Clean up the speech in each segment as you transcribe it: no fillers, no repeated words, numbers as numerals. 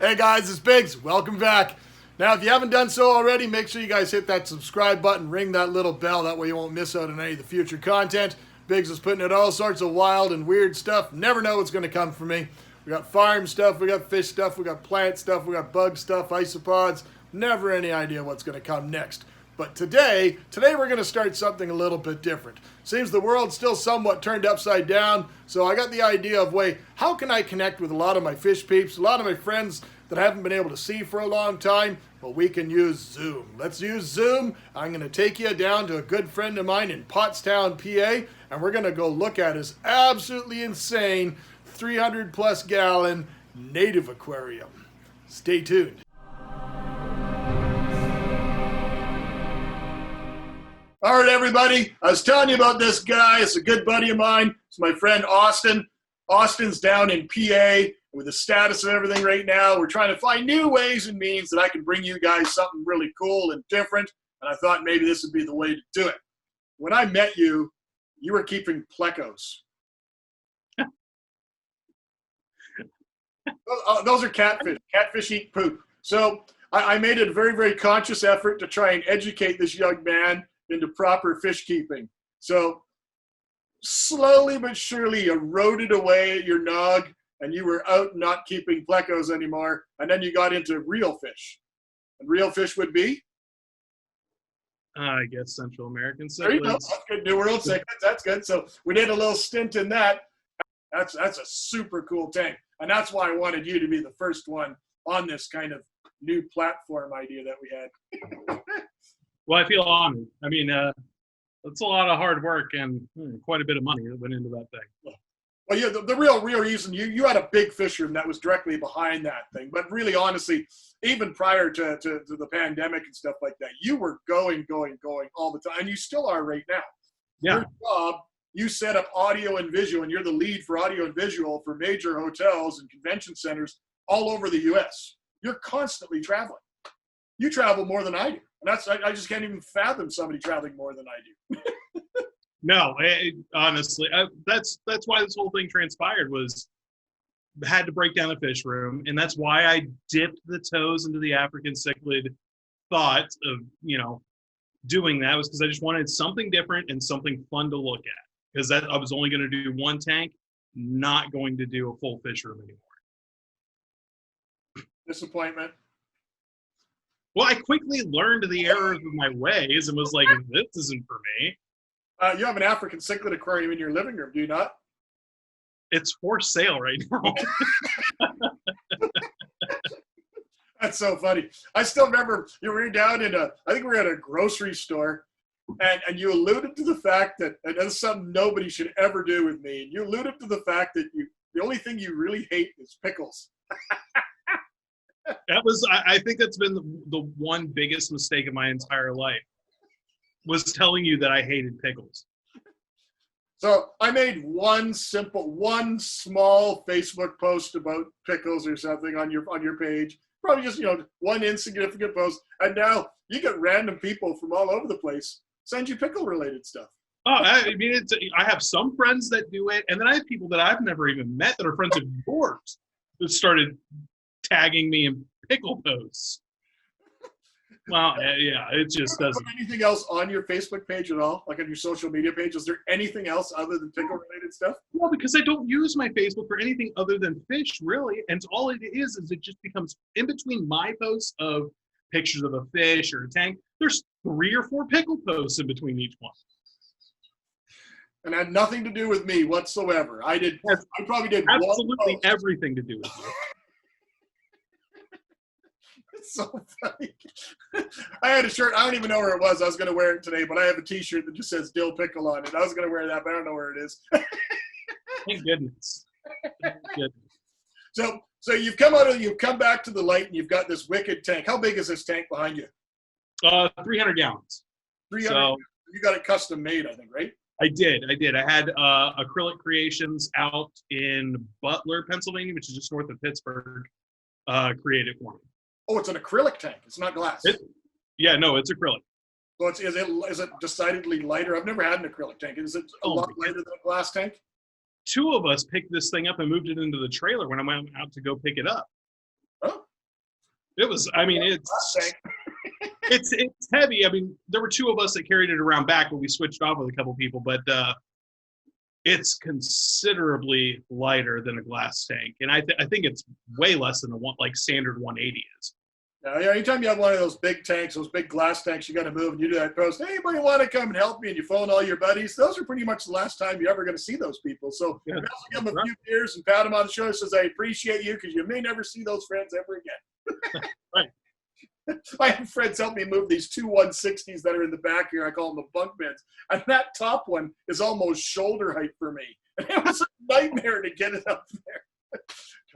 Hey guys, it's Biggs. Welcome back. Now, if you haven't done so already, make sure you guys hit that subscribe button, ring that little bell. That way you won't miss out on any of the future content. Biggs is putting out all sorts of wild and weird stuff. Never know what's going to come from me. We got farm stuff, we got fish stuff, we got plant stuff, we got bug stuff, isopods. Never any idea what's going to come next. But today we're going to start something a little bit different. Seems the world's still somewhat turned upside down, so I got the idea of, how can I connect with a lot of my fish peeps, a lot of my friends that I haven't been able to see for a long time? Well, we can use Zoom. Let's use Zoom. I'm going to take you down to a good friend of mine in Pottstown, PA, and we're going to go look at his absolutely insane 300 plus gallon native aquarium. Stay tuned. All right, everybody. I was telling you about this guy. It's a good buddy of mine. It's my friend Austin. Austin's down in PA with the status of everything right now. We're trying to find new ways and means that I can bring you guys something really cool and different. And I thought maybe this would be the way to do it. When I met you, you were keeping plecos. Those are catfish. Catfish eat poop. So I made a very, very conscious effort to try and educate this young man into proper fish keeping. So slowly but surely eroded away at your nog, and you were out not keeping plecos anymore, and then you got into real fish. And real fish would be? I guess Central American cichlids. There you go. That's good. New World cichlids. That's good. So we did a little stint in that. That's a super cool tank. And that's why I wanted you to be the first one on this kind of new platform idea that we had. Well, I feel honored. I mean, it's a lot of hard work and quite a bit of money that went into that thing. Well, yeah, the real reason, you had a big fish room that was directly behind that thing. But really, honestly, even prior to the pandemic and stuff like that, you were going all the time. And you still are right now. Yeah. Your job, you set up audio and visual, and you're the lead for audio and visual for major hotels and convention centers all over the U.S. You're constantly traveling. You travel more than I do. And I just can't even fathom somebody traveling more than I do. No, honestly, that's why this whole thing transpired. Was had to break down the fish room, and that's why I dipped the toes into the African cichlid thought of doing that, was because I just wanted something different and something fun to look at. Because I was only going to do one tank, not going to do a full fish room anymore. Disappointment. Well, I quickly learned the errors of my ways and was like, this isn't for me. You have an African cichlid aquarium in your living room, do you not? It's for sale right now. That's so funny. I still remember you were down in I think we were at a grocery store, and you alluded to the fact that, and that's something nobody should ever do with me, and you alluded to the fact that the only thing you really hate is pickles. I think that's been the one biggest mistake of my entire life, was telling you that I hated pickles. So I made one small Facebook post about pickles or something on your page. Probably just, one insignificant post. And now you get random people from all over the place send you pickle-related stuff. Oh, I mean, I have some friends that do it, and then I have people that I've never even met that are friends of yours that started tagging me in pickle posts. Well, yeah, it just doesn't. Anything else on your Facebook page at all? Like on your social media page? Is there anything else other than pickle-related stuff? Well, because I don't use my Facebook for anything other than fish, really. And all it is it just becomes in between my posts of pictures of a fish or a tank, there's 3 or 4 pickle posts in between each one. And had nothing to do with me whatsoever. I probably did absolutely everything to do with you. It's so funny. I had a shirt. I don't even know where it was. I was going to wear it today, but I have a T-shirt that just says Dill Pickle on it. I was going to wear that, but I don't know where it is. Thank goodness. Thank goodness. So you've come back to the light, and you've got this wicked tank. How big is this tank behind you? 300 gallons. 300. So, you got it custom made, I think, right? I did. I had Acrylic Creations out in Butler, Pennsylvania, which is just north of Pittsburgh, create it for me. Oh, it's an acrylic tank. It's not glass. No, it's acrylic. So is it decidedly lighter? I've never had an acrylic tank. Is it a lot lighter than a glass tank? 2 of us picked this thing up and moved it into the trailer when I went out to go pick it up. Oh. It was, I mean, it's heavy. I mean, there were two of us that carried it around back when we switched off with a couple people, but it's considerably lighter than a glass tank, and I think it's way less than like standard 180 is. Yeah, anytime you have one of those big tanks, those big glass tanks, you got to move, and you do that post. Hey, anybody want to come and help me? And you phone all your buddies. Those are pretty much the last time you're ever going to see those people. So you also give them a few beers and pat them on the shoulder. Says, I appreciate you, because you may never see those friends ever again. Right. I had friends help me move these two 160s that are in the back here. I call them the bunk beds. And that top one is almost shoulder height for me. And it was a nightmare to get it up there.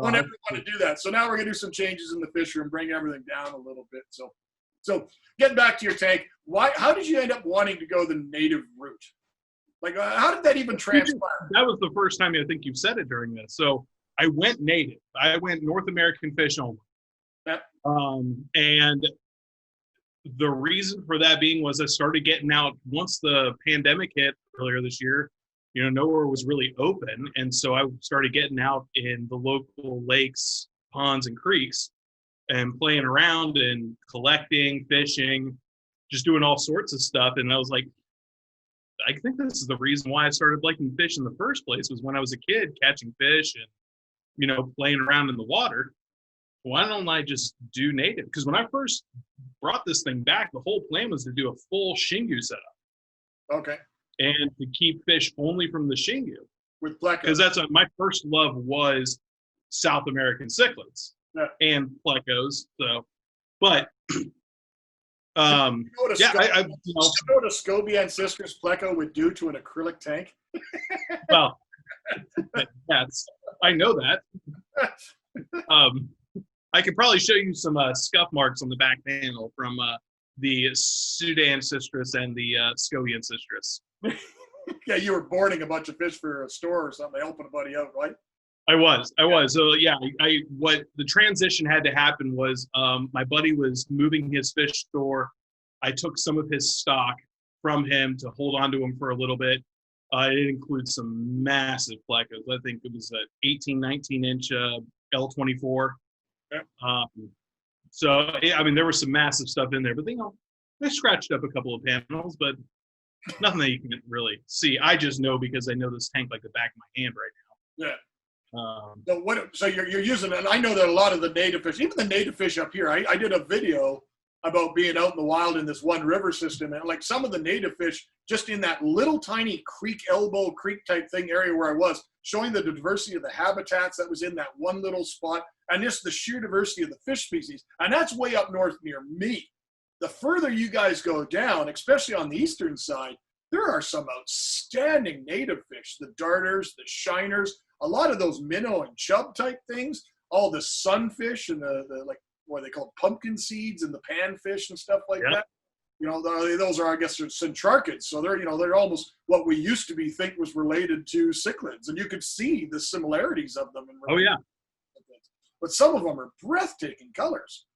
Don't ever want to do that. So now we're going to do some changes in the fish room, bring everything down a little bit. So getting back to your tank, how did you end up wanting to go the native route? Like, how did that even transpire? That was the first time I think you said it during this. So I went native. I went North American fish only. Yep. And the reason for that being was I started getting out once the pandemic hit earlier this year. You know, nowhere was really open, and so I started getting out in the local lakes, ponds, and creeks, and playing around and collecting, fishing, just doing all sorts of stuff. And I was like, I think this is the reason why I started liking fish in the first place, was when I was a kid catching fish and, you know, playing around in the water. Why don't I just do native? Because when I first brought this thing back, the whole plan was to do a full Shingu setup. Okay. And to keep fish only from the Shingu. With plecos. Because that's my first love was South American cichlids and plecos. So, but you know what a Scobian Sisters pleco would do to an acrylic tank? Well, I know that. I could probably show you some scuff marks on the back panel from the Sudan Citrus and the Scobian Citrus. Yeah, you were boarding a bunch of fish for a store or something, helping a buddy out, right? I was. So yeah, what the transition had to happen was my buddy was moving his fish store. I took some of his stock from him to hold on to him for a little bit. It includes some massive plecos. I think it was an 18, 19-inch L24. Yeah. So, I mean, there was some massive stuff in there, but they scratched up a couple of panels, but nothing that you can really see. I just know because I know this tank like the back of my hand right now. Yeah. So you're using it. And I know that a lot of the native fish, even the native fish up here, I did a video about being out in the wild in this one river system, and like some of the native fish just in that little tiny elbow creek type thing area where I was, showing the diversity of the habitats that was in that one little spot, and just the sheer diversity of the fish species. And that's way up north near me. The further you guys go down, especially on the eastern side, there are some outstanding native fish, the darters, the shiners, a lot of those minnow and chub type things, all the sunfish and the like, what are they called, pumpkin seeds and the panfish and stuff like that. You know, those are, I guess, centrarchids. So they're almost what we used to think was related to cichlids, and you could see the similarities of them. Oh yeah. But some of them are breathtaking colors.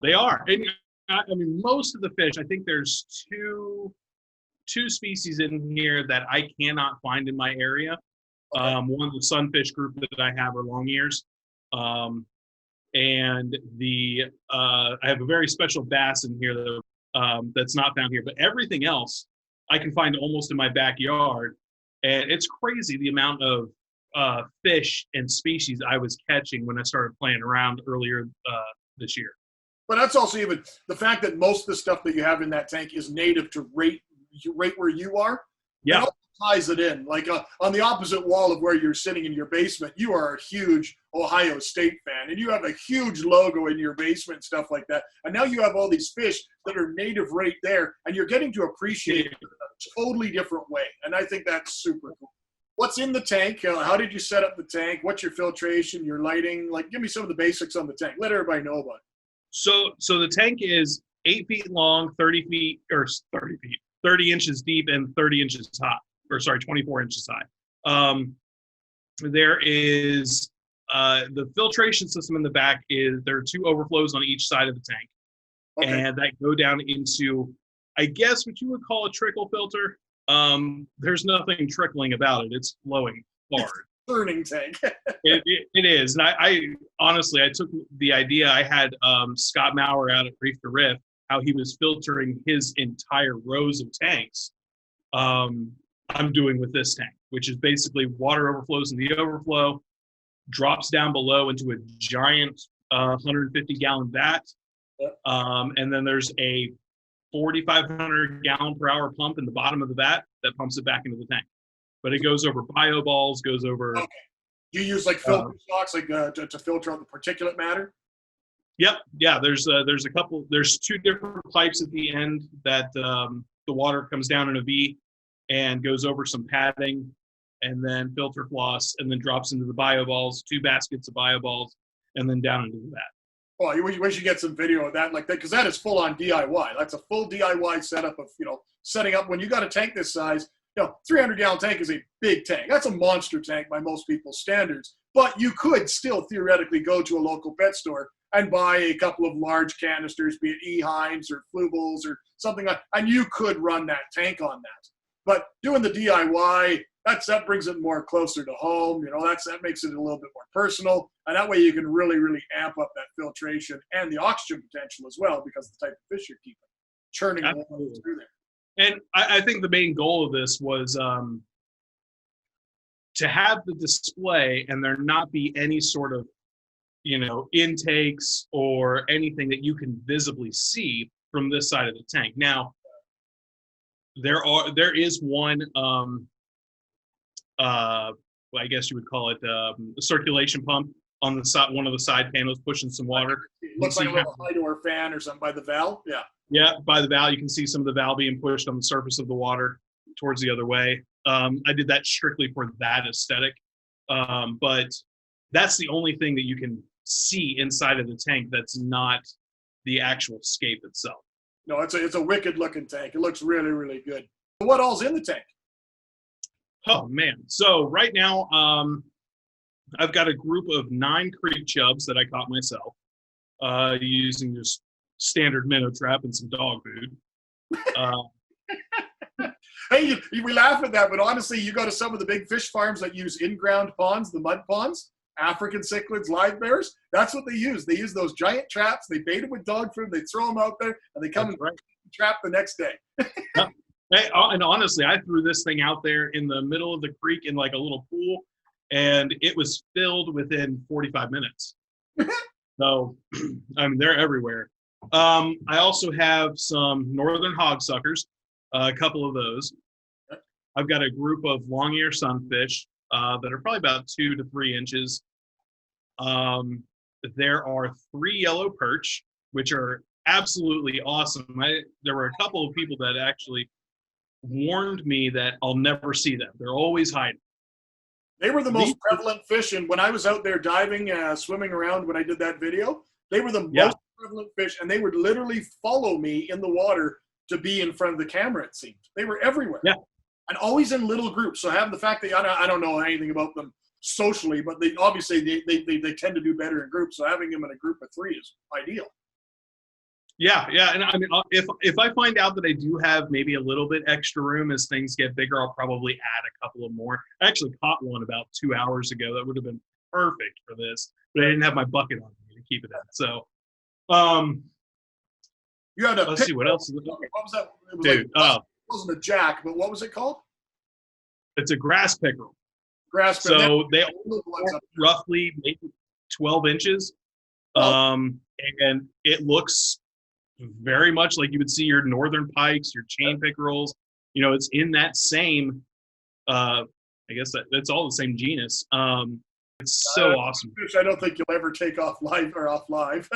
They are. And I mean, most of the fish, I think there's two species in here that I cannot find in my area. Okay. One, the sunfish group that I have are long ears. And I have a very special bass in here that's not found here, but everything else I can find almost in my backyard. And it's crazy the amount of fish and species I was catching when I started playing around earlier this year. But that's also even the fact that most of the stuff that you have in that tank is native to right where you are. Yeah. It also ties it in. Like on the opposite wall of where you're sitting in your basement, you are a huge Ohio State fan, and you have a huge logo in your basement and stuff like that. And now you have all these fish that are native right there, and you're getting to appreciate it in a totally different way. And I think that's super cool. What's in the tank? How did you set up the tank? What's your filtration, your lighting? Like, give me some of the basics on the tank. Let everybody know about it. So the tank is 8 feet long, 30 inches deep, and 30 inches high, 24 inches high. There is the filtration system in the back. There are 2 overflows on each side of the tank, and that go down into, I guess, what you would call a trickle filter. There's nothing trickling about it. It's flowing hard. Burning tank. It is. And I honestly, I took the idea I had Scott Maurer out at Reef to Riff, how he was filtering his entire rows of tanks. I'm doing with this tank, which is basically water overflows in the overflow, drops down below into a giant 150-gallon vat. Yep. And then there's a 4,500 gallon per hour pump in the bottom of the vat that pumps it back into the tank. But it goes over bio balls, goes over. Okay. You use like filter stocks like to filter out the particulate matter? Yep. Yeah. There's a couple. There's two different pipes at the end that the water comes down in a V and goes over some padding, and then filter floss, and then drops into the bio balls. 2 baskets of bio balls, and then down into the vat. Oh, we should get some video of that like that, because that is full on DIY. That's a full DIY setup of setting up when you got a tank this size. 300-gallon tank is a big tank. That's a monster tank by most people's standards. But you could still theoretically go to a local pet store and buy a couple of large canisters, be it Eheims or Flubles or something like that, and you could run that tank on that. But doing the DIY, that brings it more closer to home. That makes it a little bit more personal, and that way you can really, really amp up that filtration and the oxygen potential as well, because of the type of fish you're keeping, churning water through there. And I think the main goal of this was to have the display and there not be any sort of, intakes or anything that you can visibly see from this side of the tank. Now, there is one, I guess you would call it a circulation pump on the side, one of the side panels pushing some water. It looks like a little high door fan or something by the valve. Yeah. Yeah, by the valve, you can see some of the valve being pushed on the surface of the water towards the other way. I did that strictly for that aesthetic. But that's the only thing that you can see inside of the tank that's not the actual scape itself. No, it's a wicked looking tank. It looks really, really good. What all's in the tank? Oh, man. So right now, I've got a group of 9 creek chubs that I caught myself using just standard minnow trap and some dog food. Hey, we laugh at that, but honestly, you go to some of the big fish farms that use in-ground ponds, the mud ponds, African cichlids, live bears. That's what they use. They use those giant traps. They bait them with dog food. They throw them out there, and they come trap the next day. Hey, and honestly, I threw this thing out there in the middle of the creek in like a little pool, and it was filled within 45 minutes. So, they're everywhere. I also have some northern hogsuckers, a couple of those. I've got a group of long ear sunfish that are probably about 2 to 3 inches. There are 3 yellow perch, which are absolutely awesome. There were a couple of people that actually warned me that I'll never see them. They're always hiding. They were the most prevalent fish, and when I was out there diving, swimming around when I did that video, they were the most prevalent fish, and they would literally follow me in the water to be in front of the camera, it seemed. They were everywhere. Yeah. And always in little groups. So having the fact that I don't know anything about them socially, but they tend to do better in groups. So having them in a group of 3 is ideal. Yeah, and if I find out that I do have maybe a little bit extra room as things get bigger, I'll probably add a couple of more. I actually caught one about 2 hours ago that would have been perfect for this, but I didn't have my bucket on me to keep it in. So, you had a let's see what else. What was that? It was Dude, it wasn't a jack, but what was it called? It's a grass pickerel. Grass pickerel. So they are roughly maybe 12 inches, and it looks very much like you would see your northern pikes, your chain pickerels. It's in that same, I guess that's all the same genus. It's so awesome. I don't think you'll ever take off live. I remember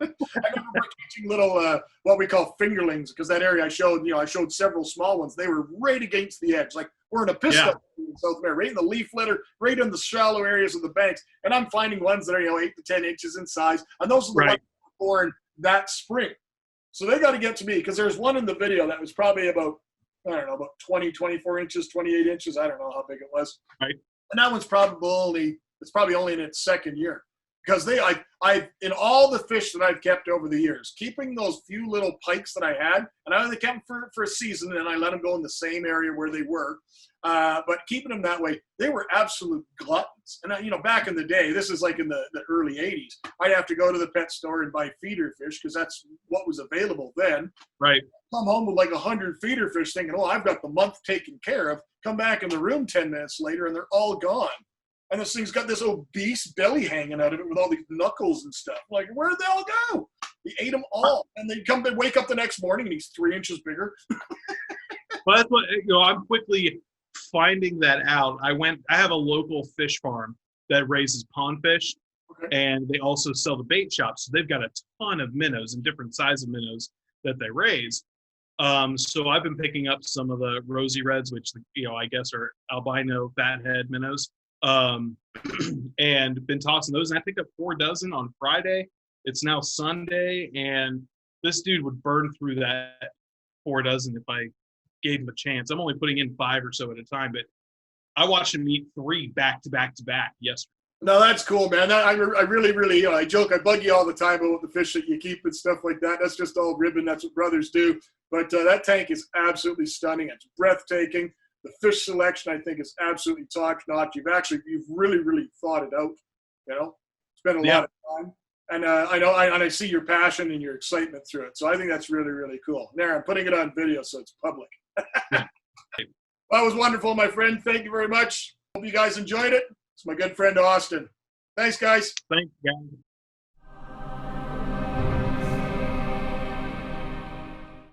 catching little, what we call fingerlings, because that area I showed several small ones. They were right against the edge. Like we're in a pisco in South America, right in the leaf litter, right in the shallow areas of the banks. And I'm finding ones that are, 8 to 10 inches in size. And those are the ones that were born that spring. So they got to get to me, because there's one in the video that was probably about 20, 24 inches, 28 inches. I don't know how big it was. Right. And that one's probably only in its second year. because I in all the fish that I've kept over the years, keeping those few little pikes that I had, and I only kept them for a season, and I let them go in the same area where they were. But keeping them that way, they were absolute gluttons. And you know, back in the day, this is like in the early '80s, I'd have to go to the pet store and buy feeder fish because that's what was available then. Right. Come home with like 100 feeder fish, thinking, "Oh, I've got the month taken care of." Come back in the room 10 minutes later, and they're all gone. And this thing's got this obese belly hanging out of it with all these knuckles and stuff. Like, where'd they all go? He ate them all. And they wake up the next morning, and he's 3 inches bigger. Well, that's what, you know, I'm quickly finding that out. I have a local fish farm that raises pond fish, Okay. and they also sell the bait shops. So they've got a ton of minnows and different size of minnows that they raise. So I've been picking up some of the rosy reds, which, you know, I guess are albino fathead minnows, and been tossing those. And I picked up 4 dozen on Friday. It's now Sunday, and this dude would burn through that 4 dozen if I gave him a chance. I'm only putting in 5 or so at a time, but I watched him eat 3 back to back to back yesterday. No, that's cool, man. I really, I joke, I bug you all the time about the fish that you keep and stuff like that. That's just all ribbon. That's what brothers do. But that tank is absolutely stunning. It's breathtaking. The fish selection, I think, is absolutely top-notch. You've really thought it out, you know? Spent a lot of time. And I see your passion and your excitement through it. So I think that's really cool. There, I'm putting it on video so it's public. That was wonderful, my friend. Thank you very much. Hope you guys enjoyed it. It's my good friend Austin. Thanks, guys. Thanks, guys.